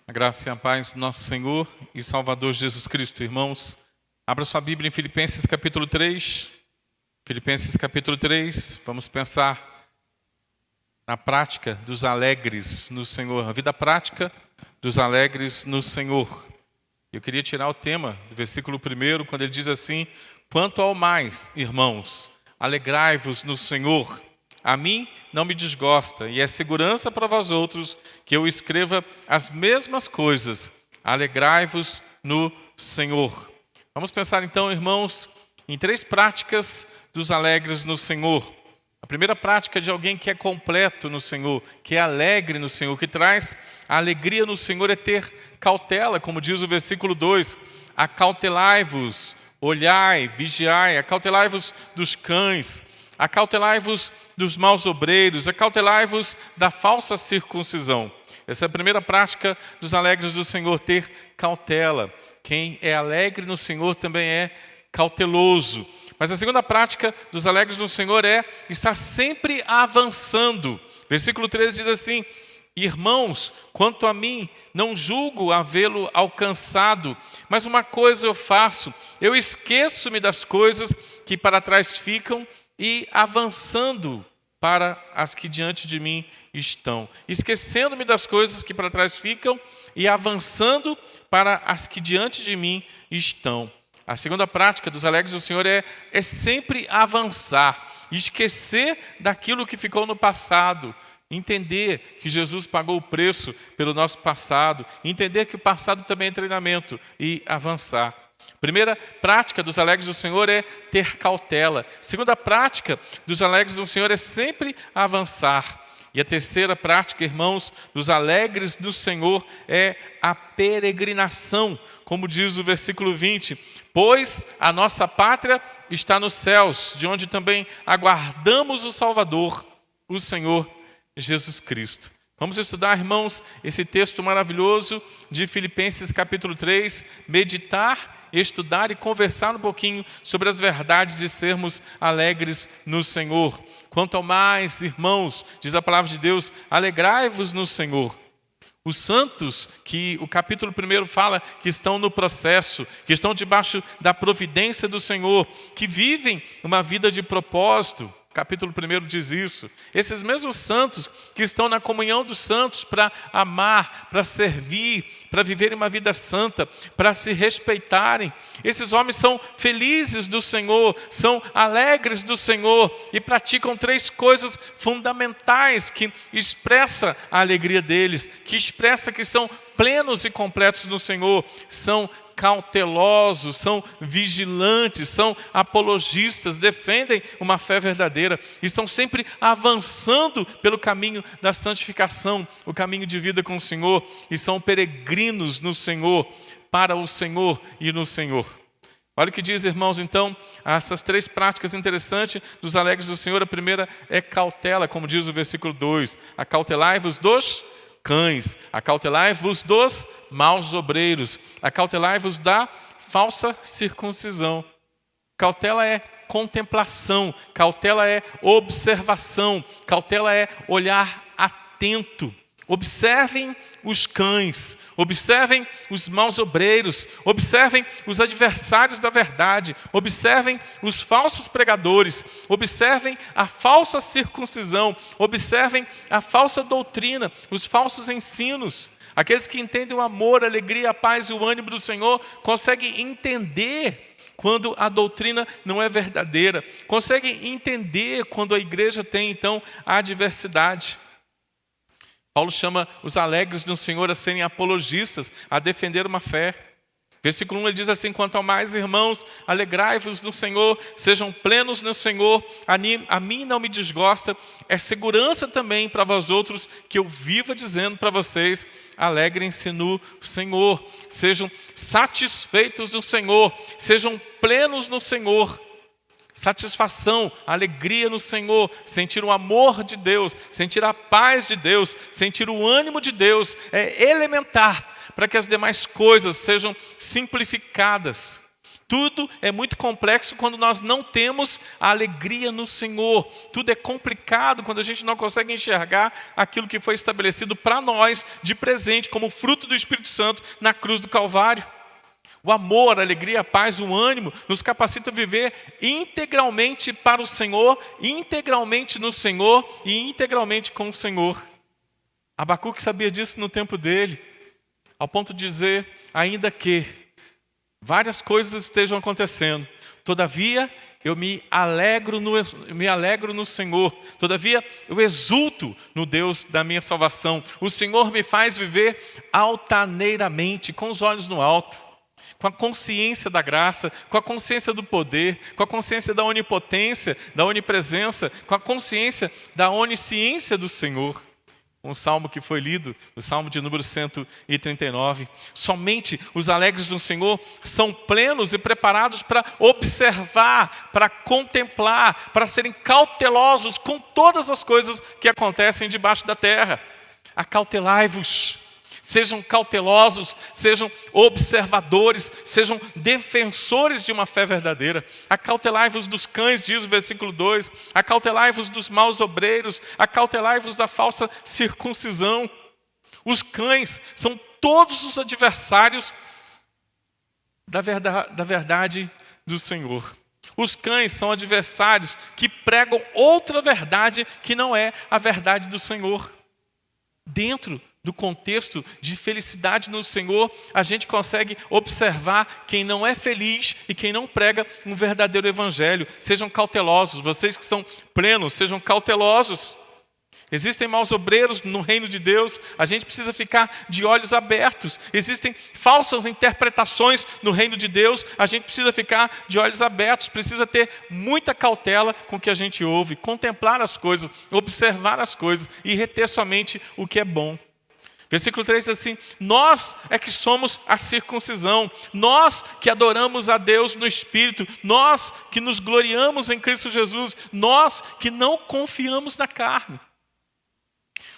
A graça e a paz do nosso Senhor e Salvador Jesus Cristo. Irmãos, abra sua Bíblia em Filipenses capítulo 3. Filipenses capítulo 3, vamos pensar na prática dos alegres no Senhor. A vida prática dos alegres no Senhor. Eu queria tirar o tema do versículo 1, quando ele diz assim: quanto ao mais, irmãos, alegrai-vos no Senhor. A mim não me desgosta, e é segurança para vós outros que eu escreva as mesmas coisas. Alegrai-vos no Senhor. Vamos pensar então, irmãos, em 3 práticas dos alegres no Senhor. A primeira prática de alguém que é completo no Senhor, que é alegre no Senhor, que traz a alegria no Senhor, é ter cautela, como diz o versículo 2. Acautelai-vos, olhai, vigiai, acautelai-vos dos cães, acautelai-vos dos maus obreiros, acautelai-vos da falsa circuncisão. Essa é a primeira prática dos alegres do Senhor, ter cautela. Quem é alegre no Senhor também é cauteloso. Mas a segunda prática dos alegres no Senhor é estar sempre avançando. Versículo 13 diz assim: irmãos, quanto a mim, não julgo havê-lo alcançado, mas uma coisa eu faço, eu esqueço-me das coisas que para trás ficam e avançando para as que diante de mim estão. Esquecendo-me das coisas que para trás ficam e avançando para as que diante de mim estão. A segunda prática dos alegres do Senhor é sempre avançar, esquecer daquilo que ficou no passado, entender que Jesus pagou o preço pelo nosso passado, entender que o passado também é treinamento e avançar. Primeira prática dos alegres do Senhor é ter cautela. Segunda prática dos alegres do Senhor é sempre avançar. E a terceira prática, irmãos, dos alegres do Senhor é a peregrinação, como diz o versículo 20. Pois a nossa pátria está nos céus, de onde também aguardamos o Salvador, o Senhor Jesus Cristo. Vamos estudar, irmãos, esse texto maravilhoso de Filipenses capítulo 3, meditar, estudar e conversar um pouquinho sobre as verdades de sermos alegres no Senhor. Quanto ao mais, irmãos, diz a palavra de Deus, alegrai-vos no Senhor. Os santos, que o capítulo 1 fala que estão no processo, que estão debaixo da providência do Senhor, que vivem uma vida de propósito, capítulo 1 diz isso. Esses mesmos santos que estão na comunhão dos santos para amar, para servir, para viverem uma vida santa, para se respeitarem. Esses homens são felizes do Senhor, são alegres do Senhor e praticam 3 coisas fundamentais que expressam a alegria deles, que expressa que são plenos e completos no Senhor. São cautelosos, são vigilantes, são apologistas, defendem uma fé verdadeira, estão sempre avançando pelo caminho da santificação, o caminho de vida com o Senhor, e são peregrinos no Senhor, para o Senhor e no Senhor. Olha o que diz, irmãos, então, essas 3 práticas interessantes dos alegres do Senhor. A primeira é cautela, como diz o versículo 2, acautelai-vos dos cães, acautelai-vos dos maus obreiros, acautelai-vos da falsa circuncisão. Cautela é contemplação, cautela é observação, cautela é olhar atento. Observem os cães, observem os maus obreiros, observem os adversários da verdade, observem os falsos pregadores, observem a falsa circuncisão, observem a falsa doutrina, os falsos ensinos. Aqueles que entendem o amor, a alegria, a paz e o ânimo do Senhor conseguem entender quando a doutrina não é verdadeira, conseguem entender quando a igreja tem, então, a adversidade. Paulo chama os alegres no Senhor a serem apologistas, a defender uma fé. Versículo 1 ele diz assim: quanto ao mais, irmãos, alegrai-vos no Senhor, sejam plenos no Senhor, a mim não me desgosta, é segurança também para vós outros que eu viva dizendo para vocês, alegrem-se no Senhor, sejam satisfeitos no Senhor, sejam plenos no Senhor. Satisfação, alegria no Senhor, sentir o amor de Deus, sentir a paz de Deus, sentir o ânimo de Deus, é elementar para que as demais coisas sejam simplificadas. Tudo é muito complexo quando nós não temos a alegria no Senhor. Tudo é complicado quando a gente não consegue enxergar aquilo que foi estabelecido para nós de presente, como fruto do Espírito Santo na cruz do Calvário. O amor, a alegria, a paz, o ânimo nos capacita a viver integralmente para o Senhor, integralmente no Senhor e integralmente com o Senhor. Abacuque sabia disso no tempo dele, ao ponto de dizer, ainda que várias coisas estejam acontecendo, todavia eu me alegro no Senhor, todavia eu exulto no Deus da minha salvação. O Senhor me faz viver altaneiramente, com os olhos no alto, com a consciência da graça, com a consciência do poder, com a consciência da onipotência, da onipresença, com a consciência da onisciência do Senhor. Um salmo que foi lido, o salmo de número 139. Somente os alegres no Senhor são plenos e preparados para observar, para contemplar, para serem cautelosos com todas as coisas que acontecem debaixo da terra. Acautelai-vos. Sejam cautelosos, sejam observadores, sejam defensores de uma fé verdadeira. Acautelai-vos dos cães, diz o versículo 2. Acautelai-vos dos maus obreiros. Acautelai-vos da falsa circuncisão. Os cães são todos os adversários da verdade do Senhor. Os cães são adversários que pregam outra verdade que não é a verdade do Senhor. Dentro do contexto de felicidade no Senhor, a gente consegue observar quem não é feliz e quem não prega um verdadeiro evangelho. Sejam cautelosos, vocês que são plenos, sejam cautelosos. Existem maus obreiros no reino de Deus, a gente precisa ficar de olhos abertos. Existem falsas interpretações no reino de Deus, a gente precisa ficar de olhos abertos, precisa ter muita cautela com o que a gente ouve, contemplar as coisas, observar as coisas e reter somente o que é bom. Versículo 3 diz assim, nós é que somos a circuncisão, nós que adoramos a Deus no Espírito, nós que nos gloriamos em Cristo Jesus, nós que não confiamos na carne.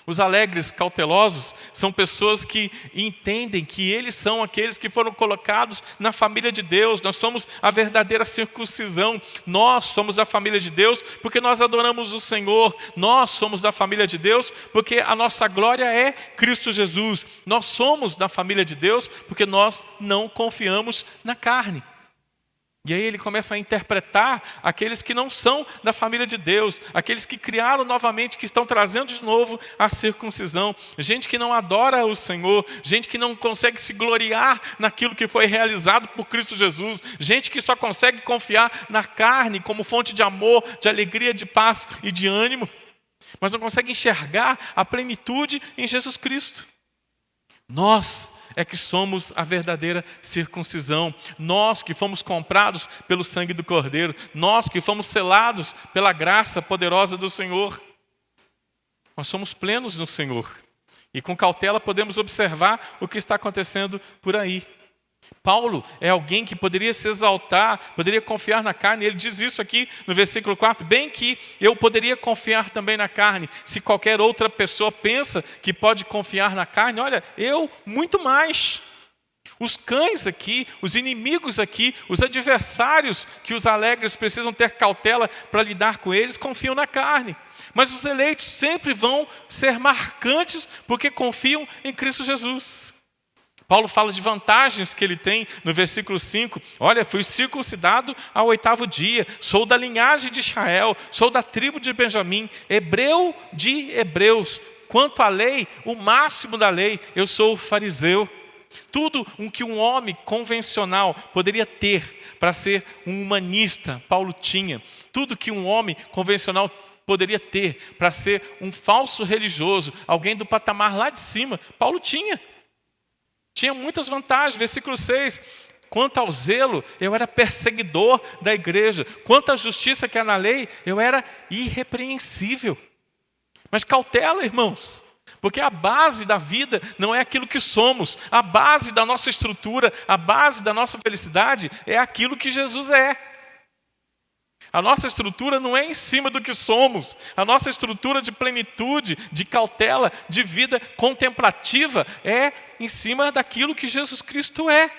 Os alegres cautelosos são pessoas que entendem que eles são aqueles que foram colocados na família de Deus. Nós somos a verdadeira circuncisão. Nós somos a família de Deus porque nós adoramos o Senhor. Nós somos da família de Deus porque a nossa glória é Cristo Jesus. Nós somos da família de Deus porque nós não confiamos na carne. E aí ele começa a interpretar aqueles que não são da família de Deus, aqueles que criaram novamente, que estão trazendo de novo a circuncisão, gente que não adora o Senhor, gente que não consegue se gloriar naquilo que foi realizado por Cristo Jesus, gente que só consegue confiar na carne como fonte de amor, de alegria, de paz e de ânimo, mas não consegue enxergar a plenitude em Jesus Cristo. Nós é que somos a verdadeira circuncisão. Nós que fomos comprados pelo sangue do Cordeiro. Nós que fomos selados pela graça poderosa do Senhor. Nós somos plenos no Senhor. E com cautela podemos observar o que está acontecendo por aí. Paulo é alguém que poderia se exaltar, poderia confiar na carne. Ele diz isso aqui no versículo 4. Bem que eu poderia confiar também na carne. Se qualquer outra pessoa pensa que pode confiar na carne, olha, eu muito mais. Os cães aqui, os inimigos aqui, os adversários que os alegres precisam ter cautela para lidar com eles, confiam na carne. Mas os eleitos sempre vão ser marcantes porque confiam em Cristo Jesus. Paulo fala de vantagens que ele tem no versículo 5. Olha, fui circuncidado ao 8º dia, sou da linhagem de Israel, sou da tribo de Benjamim, hebreu de hebreus. Quanto à lei, o máximo da lei, eu sou fariseu. Tudo o que um homem convencional poderia ter para ser um humanista, Paulo tinha. Tudo que um homem convencional poderia ter para ser um falso religioso, alguém do patamar lá de cima, Paulo tinha. Tinha muitas vantagens. Versículo 6. Quanto ao zelo, eu era perseguidor da igreja. Quanto à justiça que há na lei, eu era irrepreensível. Mas cautela, irmãos. Porque a base da vida não é aquilo que somos. A base da nossa estrutura, a base da nossa felicidade é aquilo que Jesus é. A nossa estrutura não é em cima do que somos. A nossa estrutura de plenitude, de cautela, de vida contemplativa é em cima daquilo que Jesus Cristo é.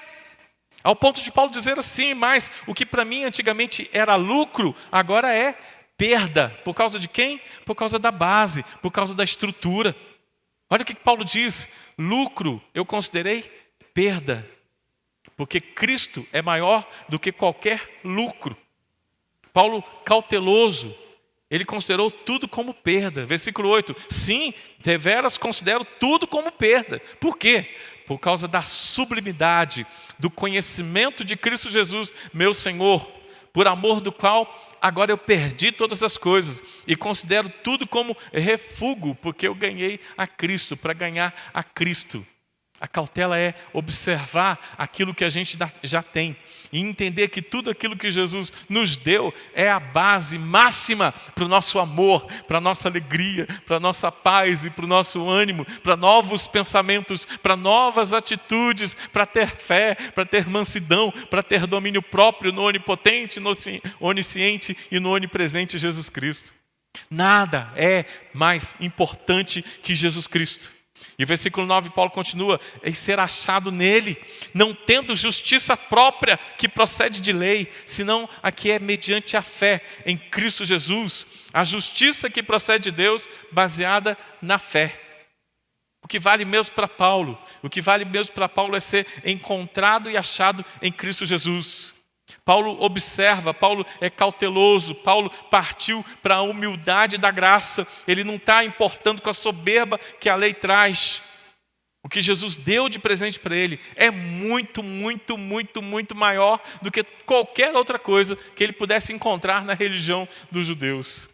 Ao ponto de Paulo dizer assim, mas o que para mim antigamente era lucro, agora é perda. Por causa de quem? Por causa da base, por causa da estrutura. Olha o que Paulo diz, lucro eu considerei perda, porque Cristo é maior do que qualquer lucro. Paulo, cauteloso, ele considerou tudo como perda. Versículo 8, sim, deveras considero tudo como perda. Por quê? Por causa da sublimidade, do conhecimento de Cristo Jesus, meu Senhor, por amor do qual agora eu perdi todas as coisas e considero tudo como refúgio, porque eu ganhei a Cristo, para ganhar a Cristo. A cautela é observar aquilo que a gente já tem e entender que tudo aquilo que Jesus nos deu é a base máxima para o nosso amor, para a nossa alegria, para a nossa paz e para o nosso ânimo, para novos pensamentos, para novas atitudes, para ter fé, para ter mansidão, para ter domínio próprio no onipotente, no onisciente e no onipresente Jesus Cristo. Nada é mais importante que Jesus Cristo. E versículo 9, Paulo continua, em ser achado nele, não tendo justiça própria que procede de lei, senão a que é mediante a fé em Cristo Jesus, a justiça que procede de Deus, baseada na fé. O que vale mesmo para Paulo, é ser encontrado e achado em Cristo Jesus. Paulo observa, Paulo é cauteloso, Paulo partiu para a humildade da graça, ele não está importando com a soberba que a lei traz. O que Jesus deu de presente para ele é muito, muito, muito, muito maior do que qualquer outra coisa que ele pudesse encontrar na religião dos judeus.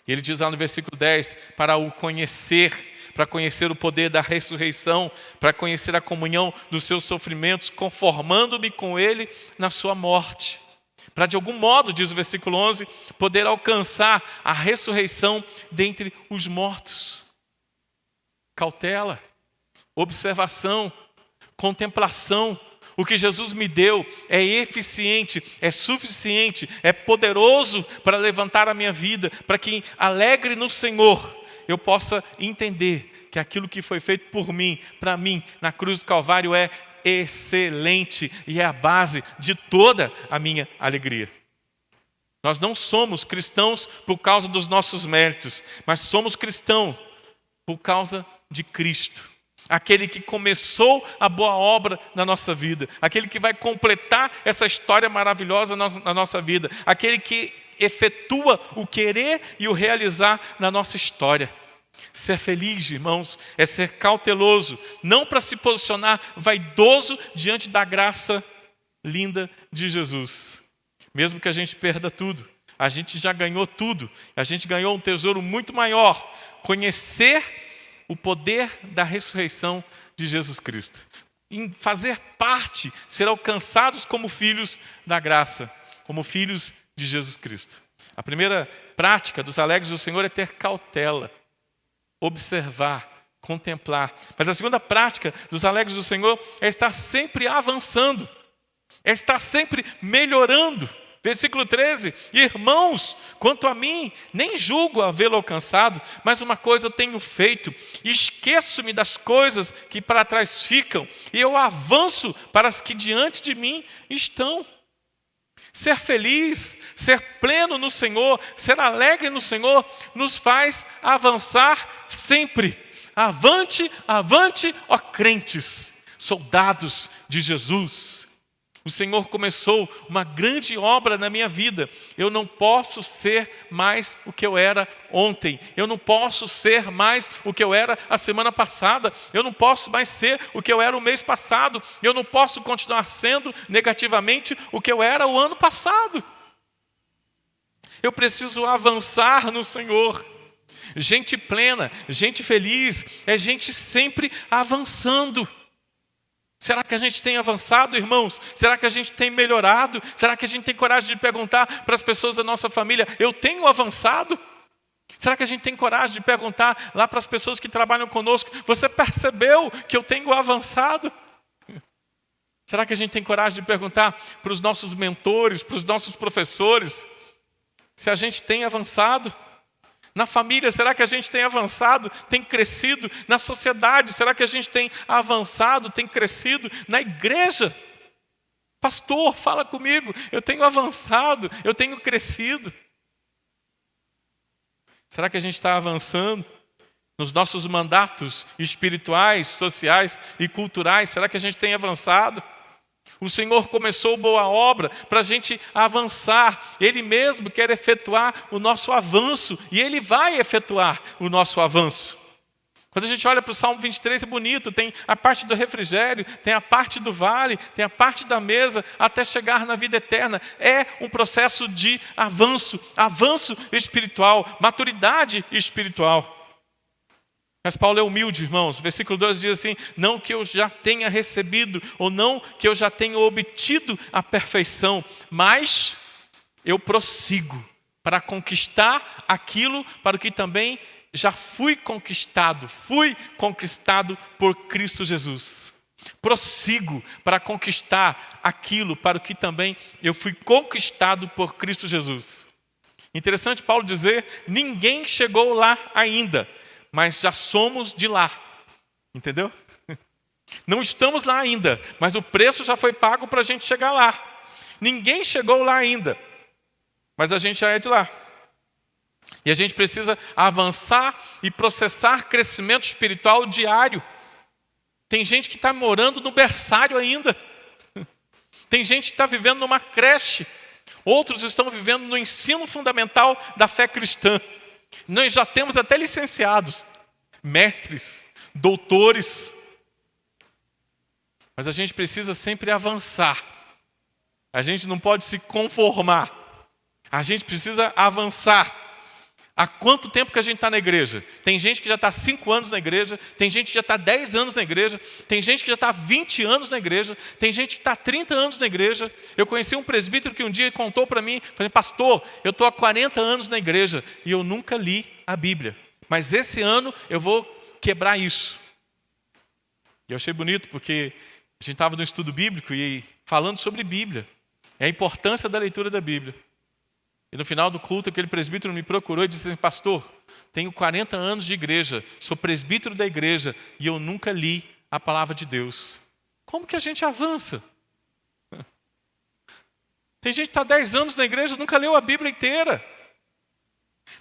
E ele diz lá no versículo 10, para o conhecer, para conhecer o poder da ressurreição, para conhecer a comunhão dos seus sofrimentos, conformando-me com ele na sua morte. Para de algum modo, diz o versículo 11, poder alcançar a ressurreição dentre os mortos. Cautela, observação, contemplação. O que Jesus me deu é eficiente, é suficiente, é poderoso para levantar a minha vida, para que, alegre no Senhor, eu possa entender que aquilo que foi feito por mim, para mim, na cruz do Calvário é excelente e é a base de toda a minha alegria. Nós não somos cristãos por causa dos nossos méritos, mas somos cristãos por causa de Cristo. Aquele que começou a boa obra na nossa vida, aquele que vai completar essa história maravilhosa na nossa vida, aquele que efetua o querer e o realizar na nossa história. Ser feliz, irmãos, é ser cauteloso, não para se posicionar vaidoso diante da graça linda de Jesus. Mesmo que a gente perda tudo, a gente já ganhou tudo, a gente ganhou um tesouro muito maior, conhecer o poder da ressurreição de Jesus Cristo. Em fazer parte, ser alcançados como filhos da graça, como filhos de Jesus Cristo. A primeira prática dos alegres do Senhor é ter cautela, observar, contemplar. Mas a segunda prática dos alegres do Senhor é estar sempre avançando, é estar sempre melhorando. Versículo 13, irmãos, quanto a mim, nem julgo havê-lo alcançado, mas uma coisa eu tenho feito, esqueço-me das coisas que para trás ficam, e eu avanço para as que diante de mim estão. Ser feliz, ser pleno no Senhor, ser alegre no Senhor, nos faz avançar sempre. Avante, avante, ó crentes, soldados de Jesus. O Senhor começou uma grande obra na minha vida. Eu não posso ser mais o que eu era ontem. Eu não posso ser mais o que eu era a semana passada. Eu não posso mais ser o que eu era o mês passado. Eu não posso continuar sendo negativamente o que eu era o ano passado. Eu preciso avançar no Senhor. Gente plena, gente feliz, é gente sempre avançando. Será que a gente tem avançado, irmãos? Será que a gente tem melhorado? Será que a gente tem coragem de perguntar para as pessoas da nossa família, eu tenho avançado? Será que a gente tem coragem de perguntar lá para as pessoas que trabalham conosco, você percebeu que eu tenho avançado? Será que a gente tem coragem de perguntar para os nossos mentores, para os nossos professores, se a gente tem avançado? Na família, será que a gente tem avançado, tem crescido? Na sociedade, será que a gente tem avançado, tem crescido? Na igreja, Pastor, fala comigo, eu tenho avançado, eu tenho crescido. Será que a gente está avançando nos nossos mandatos espirituais, sociais e culturais? Será que a gente tem avançado? O Senhor começou boa obra para a gente avançar. Ele mesmo quer efetuar o nosso avanço e Ele vai efetuar o nosso avanço. Quando a gente olha para o Salmo 23, é bonito, tem a parte do refrigério, tem a parte do vale, tem a parte da mesa, até chegar na vida eterna. É um processo de avanço espiritual, maturidade espiritual. Mas Paulo é humilde, irmãos. Versículo 2 diz assim: não que eu já tenha recebido, ou não que eu já tenha obtido a perfeição, mas eu prossigo para conquistar aquilo para o que também já fui conquistado por Cristo Jesus. Prossigo para conquistar aquilo para o que também eu fui conquistado por Cristo Jesus. Interessante Paulo dizer, ninguém chegou lá ainda, mas já somos de lá. Entendeu? Não estamos lá ainda, mas o preço já foi pago para a gente chegar lá. Ninguém chegou lá ainda, mas a gente já é de lá. E a gente precisa avançar e processar crescimento espiritual diário. Tem gente que está morando no berçário ainda. Tem gente que está vivendo numa creche. Outros estão vivendo no ensino fundamental da fé cristã. Nós já temos até licenciados, mestres, doutores. Mas a gente precisa sempre avançar. A gente não pode se conformar. A gente precisa avançar. Há quanto tempo que a gente está na igreja? Tem gente que já está 5 anos na igreja, tem gente que já está 10 anos na igreja, tem gente que já está 20 anos na igreja, tem gente que está 30 anos na igreja. Eu conheci um presbítero que um dia contou para mim, falei, pastor, eu estou há 40 anos na igreja e eu nunca li a Bíblia. Mas esse ano eu vou quebrar isso. E eu achei bonito porque a gente estava no estudo bíblico e falando sobre Bíblia, a importância da leitura da Bíblia. E no final do culto, aquele presbítero me procurou e disse assim, pastor, tenho 40 anos de igreja, sou presbítero da igreja e eu nunca li a palavra de Deus. Como que a gente avança? Tem gente que está 10 anos na igreja e nunca leu a Bíblia inteira.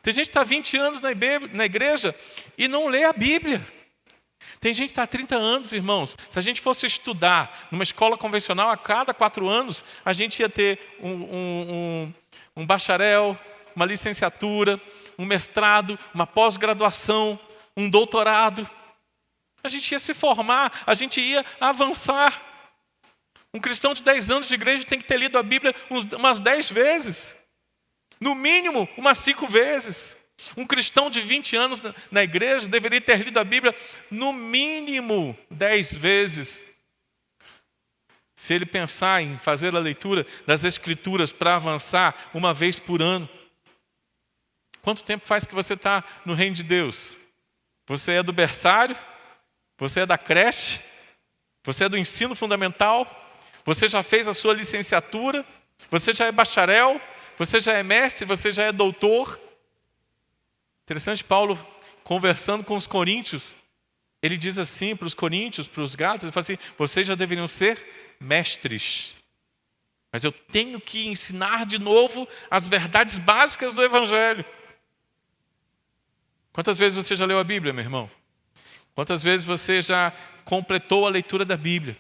Tem gente que está 20 anos na igreja e não lê a Bíblia. Tem gente que está há 30 anos, irmãos. Se a gente fosse estudar numa escola convencional, a cada 4 anos, a gente ia ter um bacharel, uma licenciatura, um mestrado, uma pós-graduação, um doutorado. A gente ia se formar, a gente ia avançar. Um cristão de 10 anos de igreja tem que ter lido a Bíblia umas 10 vezes. No mínimo, umas 5 vezes. Um cristão de 20 anos na igreja deveria ter lido a Bíblia no mínimo 10 vezes. Se ele pensar em fazer a leitura das Escrituras para avançar uma vez por ano. Quanto tempo faz que você está no reino de Deus? Você é do berçário? Você é da creche? Você é do ensino fundamental? Você já fez a sua licenciatura? Você já é bacharel? Você já é mestre? Você já é doutor? Interessante, Paulo, conversando com os coríntios, ele diz assim para os coríntios, para os gálatas, ele fala assim, vocês já deveriam ser mestres, mas eu tenho que ensinar de novo as verdades básicas do Evangelho. Quantas vezes você já leu a Bíblia, meu irmão? Quantas vezes você já completou a leitura da Bíblia?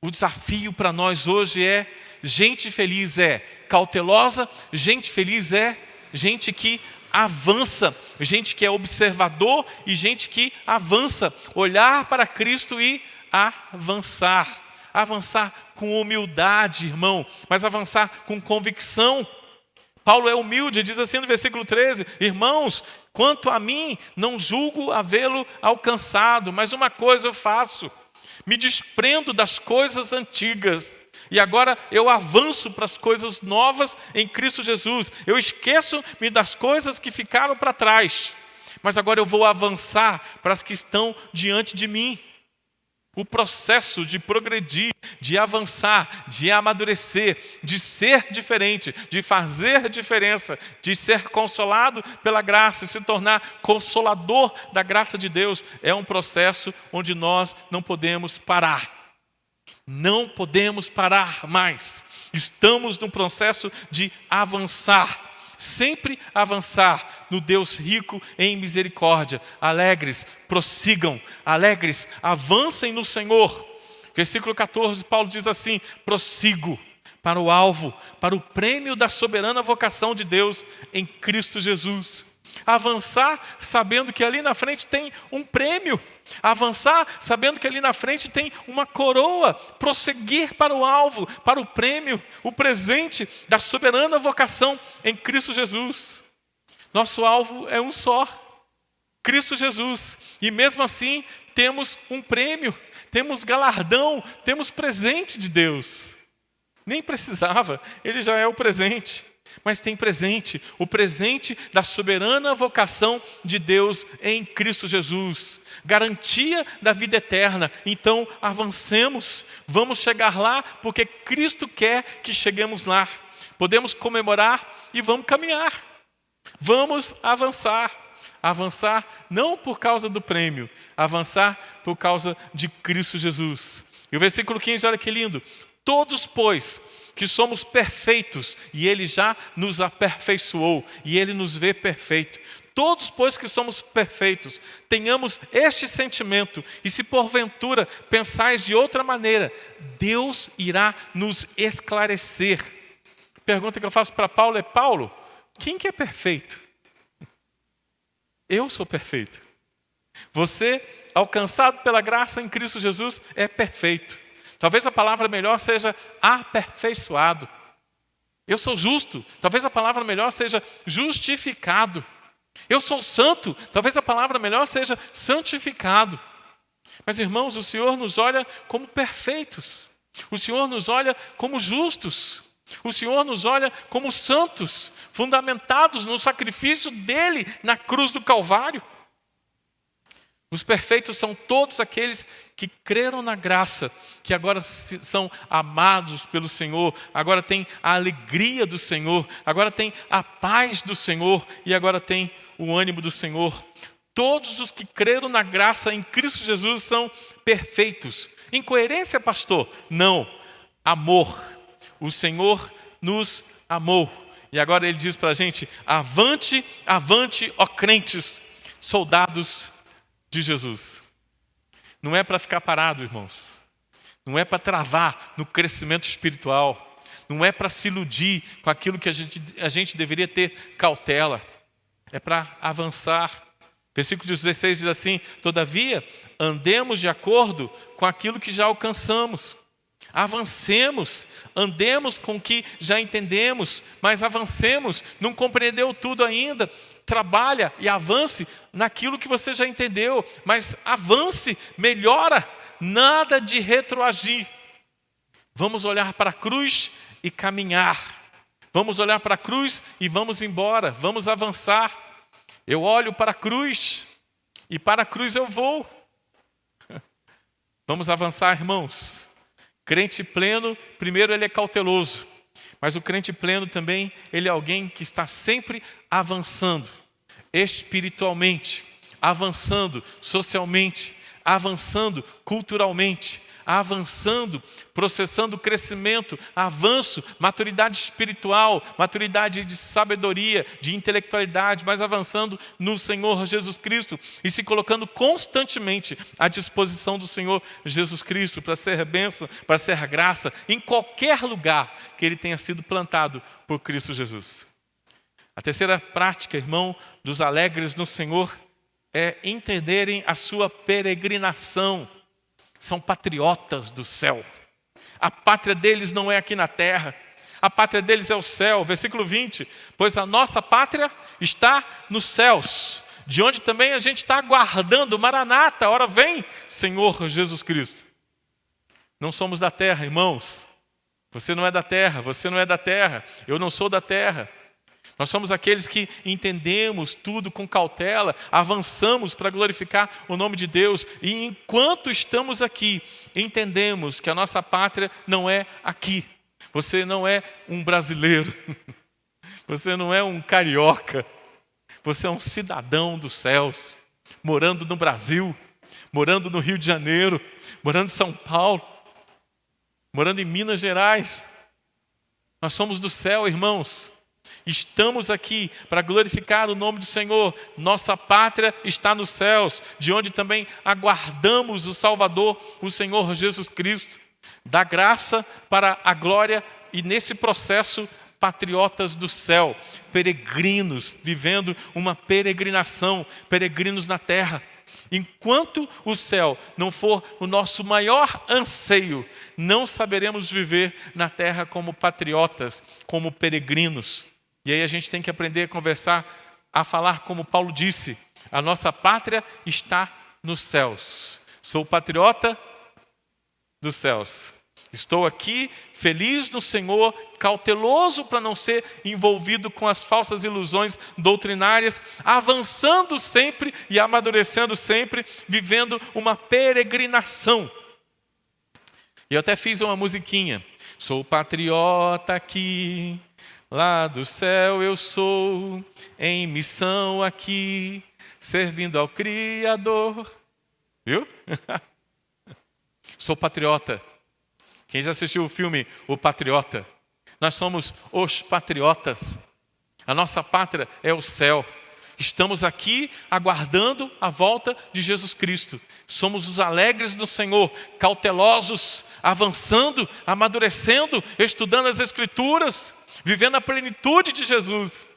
O desafio para nós hoje é, gente feliz é cautelosa, gente feliz é gente que avança, gente que é observador e gente que avança, olhar para Cristo e avançar. Avançar com humildade, irmão, mas avançar com convicção. Paulo é humilde, diz assim no versículo 13, irmãos, quanto a mim, não julgo havê-lo alcançado, mas uma coisa eu faço, me desprendo das coisas antigas, e agora eu avanço para as coisas novas em Cristo Jesus. Eu esqueço-me das coisas que ficaram para trás, mas agora eu vou avançar para as que estão diante de mim. O processo de progredir, de avançar, de amadurecer, de ser diferente, de fazer diferença, de ser consolado pela graça e se tornar consolador da graça de Deus, é um processo onde nós não podemos parar. Não podemos parar mais. Estamos num processo de avançar. Sempre avançar no Deus rico em misericórdia. Alegres, prossigam. Alegres, avancem no Senhor. Versículo 14, Paulo diz assim: prossigo para o alvo, para o prêmio da soberana vocação de Deus em Cristo Jesus. Avançar sabendo que ali na frente tem um prêmio. Avançar sabendo que ali na frente tem uma coroa. Prosseguir para o alvo, para o prêmio, o presente da soberana vocação em Cristo Jesus. Nosso alvo é um só, Cristo Jesus. E mesmo assim temos um prêmio, temos galardão, temos presente de Deus. Nem precisava, ele já é o presente. Mas tem presente, o presente da soberana vocação de Deus em Cristo Jesus. Garantia da vida eterna. Então avancemos, vamos chegar lá porque Cristo quer que cheguemos lá. Podemos comemorar e vamos caminhar. Vamos avançar. Avançar não por causa do prêmio, avançar por causa de Cristo Jesus. E o versículo 15, olha que lindo. Todos, pois, que somos perfeitos, e Ele já nos aperfeiçoou, e Ele nos vê perfeito. Todos, pois, que somos perfeitos, tenhamos este sentimento, e se porventura pensais de outra maneira, Deus irá nos esclarecer. A pergunta que eu faço para Paulo é: Paulo, quem que é perfeito? Eu sou perfeito. Você, alcançado pela graça em Cristo Jesus, é perfeito. Talvez a palavra melhor seja aperfeiçoado. Eu sou justo. Talvez a palavra melhor seja justificado. Eu sou santo. Talvez a palavra melhor seja santificado. Mas, irmãos, o Senhor nos olha como perfeitos. O Senhor nos olha como justos. O Senhor nos olha como santos, fundamentados no sacrifício dele na cruz do Calvário. Os perfeitos são todos aqueles que creram na graça, que agora são amados pelo Senhor, agora têm a alegria do Senhor, agora têm a paz do Senhor e agora têm o ânimo do Senhor. Todos os que creram na graça em Cristo Jesus são perfeitos. Incoerência, pastor? Não. Amor. O Senhor nos amou. E agora Ele diz para a gente: avante, avante, ó crentes, soldados de Jesus. Não é para ficar parado, irmãos. Não é para travar no crescimento espiritual. Não é para se iludir com aquilo que a gente deveria ter cautela. É para avançar. Versículo 16 diz assim: todavia, andemos de acordo com aquilo que já alcançamos. Avancemos, andemos com o que já entendemos, mas avancemos, não compreendeu tudo ainda. Trabalha e avance naquilo que você já entendeu, mas avance, melhora, nada de retroagir. Vamos olhar para a cruz e caminhar. Vamos olhar para a cruz e vamos embora, vamos avançar. Eu olho para a cruz e para a cruz eu vou. Vamos avançar, irmãos. Crente pleno, primeiro ele é cauteloso, mas o crente pleno também, ele é alguém que está sempre avançando, espiritualmente, avançando socialmente, avançando culturalmente, avançando, processando crescimento, avanço, maturidade espiritual, maturidade de sabedoria, de intelectualidade, mas avançando no Senhor Jesus Cristo e se colocando constantemente à disposição do Senhor Jesus Cristo para ser bênção, para ser graça, em qualquer lugar que ele tenha sido plantado por Cristo Jesus. A terceira prática, irmão, dos alegres no Senhor é entenderem a sua peregrinação. São patriotas do céu. A pátria deles não é aqui na terra. A pátria deles é o céu. Versículo 20. Pois a nossa pátria está nos céus, de onde também a gente está aguardando, Maranata, ora vem, Senhor Jesus Cristo. Não somos da terra, irmãos. Você não é da terra, você não é da terra. Eu não sou da terra. Nós somos aqueles que entendemos tudo com cautela, avançamos para glorificar o nome de Deus. E enquanto estamos aqui, entendemos que a nossa pátria não é aqui. Você não é um brasileiro, você não é um carioca, você é um cidadão dos céus, morando no Brasil, morando no Rio de Janeiro, morando em São Paulo. morando em Minas Gerais. Nós somos do céu, irmãos. Estamos aqui para glorificar o nome do Senhor. Nossa pátria está nos céus, de onde também aguardamos o Salvador, o Senhor Jesus Cristo. Da graça para a glória, e nesse processo, patriotas do céu, peregrinos, vivendo uma peregrinação, peregrinos na terra. Enquanto o céu não for o nosso maior anseio, não saberemos viver na terra como patriotas, como peregrinos. E aí a gente tem que aprender a conversar, a falar como Paulo disse: a nossa pátria está nos céus. Sou patriota dos céus. Estou aqui, feliz no Senhor, cauteloso para não ser envolvido com as falsas ilusões doutrinárias, avançando sempre e amadurecendo sempre, vivendo uma peregrinação. E eu até fiz uma musiquinha. Sou patriota aqui, lá do céu eu sou, em missão aqui, servindo ao Criador. Viu? Sou patriota. Quem já assistiu o filme O Patriota? Nós somos os patriotas. A nossa pátria é o céu. Estamos aqui aguardando a volta de Jesus Cristo. Somos os alegres do Senhor, cautelosos, avançando, amadurecendo, estudando as Escrituras, vivendo a plenitude de Jesus.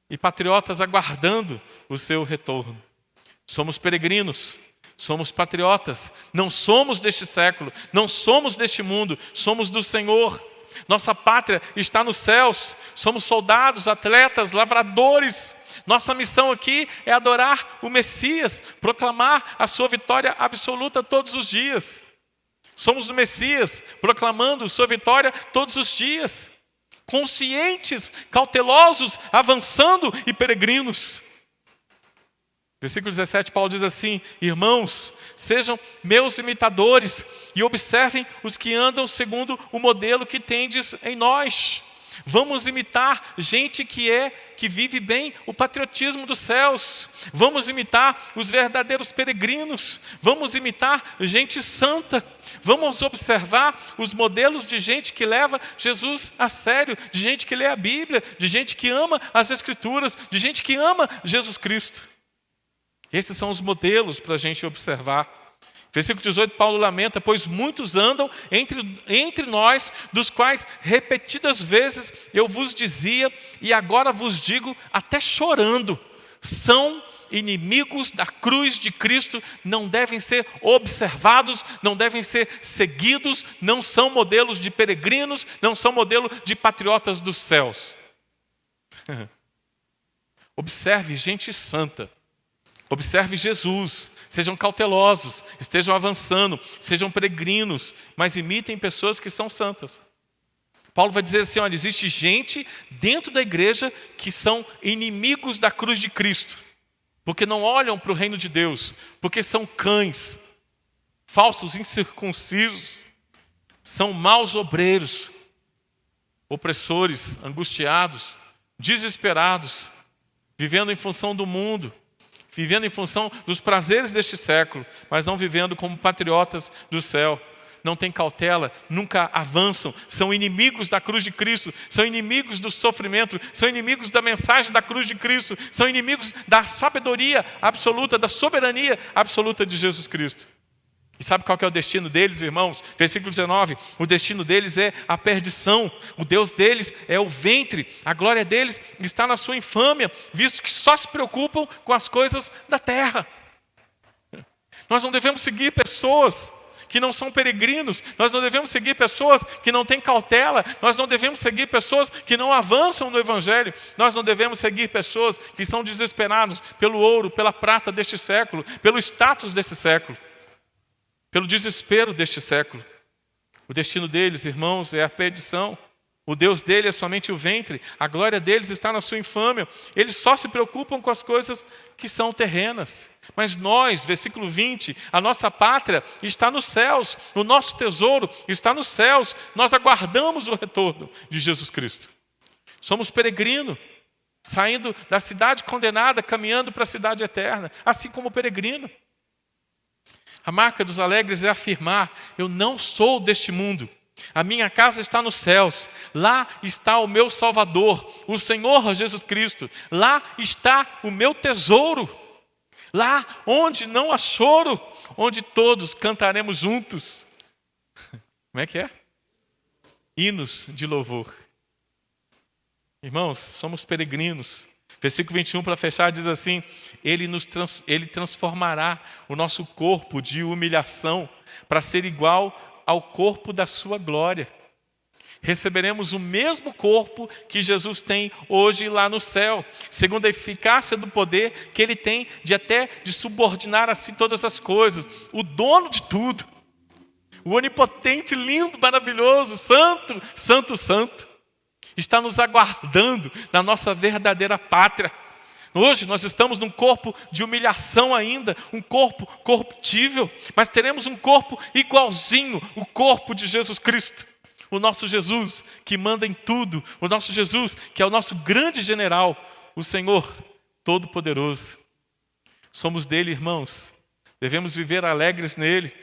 E patriotas aguardando o seu retorno. Somos peregrinos. Somos patriotas, não somos deste século, não somos deste mundo, somos do Senhor. Nossa pátria está nos céus, somos soldados, atletas, lavradores. Nossa missão aqui é adorar o Messias, proclamar a sua vitória absoluta todos os dias. Somos o Messias, proclamando sua vitória todos os dias. Conscientes, cautelosos, avançando e peregrinos. Versículo 17, Paulo diz assim: irmãos, sejam meus imitadores e observem os que andam segundo o modelo que tendes em nós. Vamos imitar gente que vive bem o patriotismo dos céus. Vamos imitar os verdadeiros peregrinos. Vamos imitar gente santa. Vamos observar os modelos de gente que leva Jesus a sério, de gente que lê a Bíblia, de gente que ama as Escrituras, de gente que ama Jesus Cristo. Esses são os modelos para a gente observar. Versículo 18, Paulo lamenta: pois muitos andam entre nós, dos quais repetidas vezes eu vos dizia, e agora vos digo até chorando, são inimigos da cruz de Cristo, não devem ser observados, não devem ser seguidos, não são modelos de peregrinos, não são modelo de patriotas dos céus. Observe gente santa. Observe Jesus, sejam cautelosos, estejam avançando, sejam peregrinos, mas imitem pessoas que são santas. Paulo vai dizer assim: olha, existe gente dentro da igreja que são inimigos da cruz de Cristo, porque não olham para o reino de Deus, porque são cães, falsos, incircuncisos, são maus obreiros, opressores, angustiados, desesperados, vivendo em função do mundo, vivendo em função dos prazeres deste século, mas não vivendo como patriotas do céu. Não têm cautela, nunca avançam, são inimigos da cruz de Cristo, são inimigos do sofrimento, são inimigos da mensagem da cruz de Cristo, são inimigos da sabedoria absoluta, da soberania absoluta de Jesus Cristo. E sabe qual que é o destino deles, irmãos? Versículo 19, o destino deles é a perdição, o Deus deles é o ventre, a glória deles está na sua infâmia, visto que só se preocupam com as coisas da terra. Nós não devemos seguir pessoas que não são peregrinos, nós não devemos seguir pessoas que não têm cautela, nós não devemos seguir pessoas que não avançam no Evangelho, nós não devemos seguir pessoas que estão desesperados pelo ouro, pela prata deste século, pelo status desse século, pelo desespero deste século. O destino deles, irmãos, é a perdição. O Deus dele é somente o ventre. A glória deles está na sua infâmia. Eles só se preocupam com as coisas que são terrenas. Mas nós, versículo 20, a nossa pátria está nos céus. O nosso tesouro está nos céus. Nós aguardamos o retorno de Jesus Cristo. Somos peregrinos, saindo da cidade condenada, caminhando para a cidade eterna, assim como o peregrino. A marca dos alegres é afirmar: eu não sou deste mundo, A minha casa está nos céus. Lá está o meu Salvador, o Senhor Jesus Cristo. Lá está o meu tesouro. Lá onde não há choro, onde todos cantaremos juntos. Como é que é? Hinos de louvor. Irmãos, somos peregrinos. Versículo 21, para fechar, diz assim: Ele transformará o nosso corpo de humilhação para ser igual ao corpo da sua glória. Receberemos o mesmo corpo que Jesus tem hoje lá no céu, segundo a eficácia do poder que Ele tem de subordinar a si todas as coisas. O dono de tudo, o onipotente, lindo, maravilhoso, santo, santo, santo, está nos aguardando na nossa verdadeira pátria. Hoje nós estamos num corpo de humilhação ainda, um corpo corruptível, mas teremos um corpo igualzinho, o corpo de Jesus Cristo. O nosso Jesus que manda em tudo, o nosso Jesus que é o nosso grande general, o Senhor Todo-Poderoso. Somos dele, irmãos. Devemos viver alegres nele.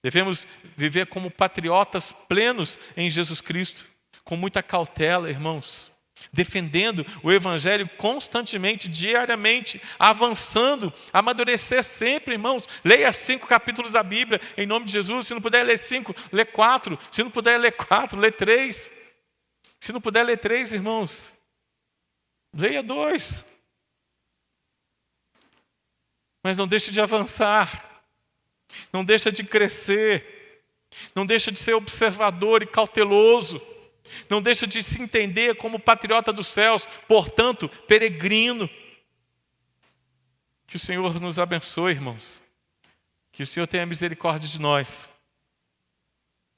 Devemos viver como patriotas plenos em Jesus Cristo, com muita cautela, irmãos. Defendendo o Evangelho constantemente, diariamente, avançando, amadurecer sempre, irmãos. Leia 5 capítulos da Bíblia, em nome de Jesus. Se não puder ler 5, lê 4. Se não puder ler 4, lê 3. Se não puder ler 3, irmãos, leia 2. Mas não deixe de avançar, não deixe de crescer, não deixe de ser observador e cauteloso. Não deixa de se entender como patriota dos céus, portanto, peregrino. Que o Senhor nos abençoe, irmãos. Que o Senhor tenha misericórdia de nós.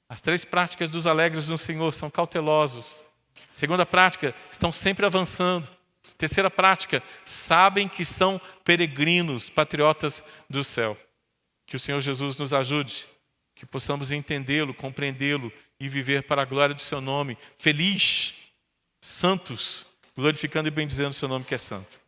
As 3 práticas dos alegres no Senhor são cautelosos. Segunda prática, estão sempre avançando. Terceira prática, sabem que são peregrinos, patriotas do céu. Que o Senhor Jesus nos ajude, que possamos entendê-lo, compreendê-lo e viver para a glória do seu nome, feliz, santos, glorificando e bendizendo o seu nome que é santo.